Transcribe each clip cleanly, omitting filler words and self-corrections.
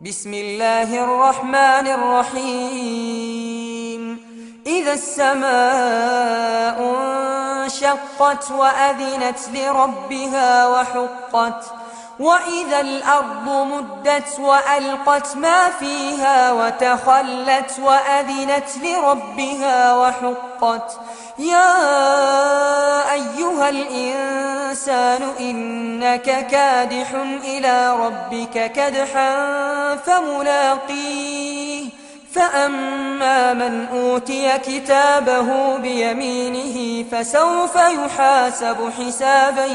بسم الله الرحمن الرحيم إذا السماء انشقت وأذنت لربها وحقت وإذا الأرض مدت وألقت ما فيها وتخلت وأذنت لربها وحقت يا أيها الإنسان إنك كادح إلى ربك كدحا فملاقيه فأما من أوتي كتابه بيمينه فسوف يحاسب حسابا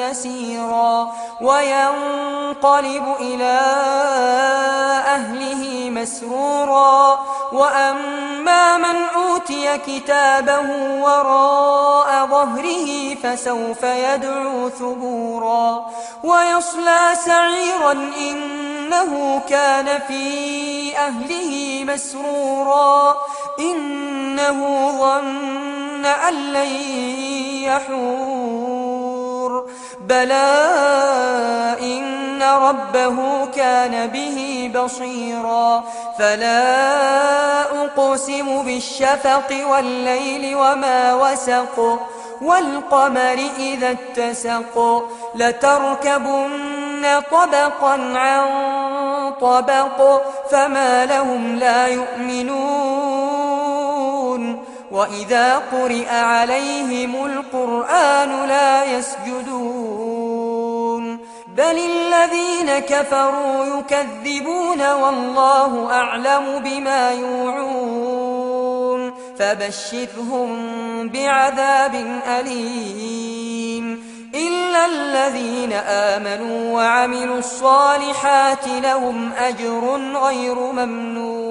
يسيرا وينقلب إلى أهله مسرورا وأما من أوتي كتابه وراء ظهره فسوف يدعو ثبورا ويصلى سعيرا إنه كان في أهله مسرورا إنه ظن أن لن يحور بلى إن ربه كان به بصيرا فلا أقسم بالشفق والليل وما وسق والقمر إذا اتسق لتركبن طبقا عن طبق فما لهم لا يؤمنون وإذا قرئ عليهم القرآن لا يسجدون بل الذين كفروا يكذبون والله أعلم بما يوعون فبشرهم بعذاب أليم إلا الذين آمنوا وعملوا الصالحات لهم أجر غير ممنون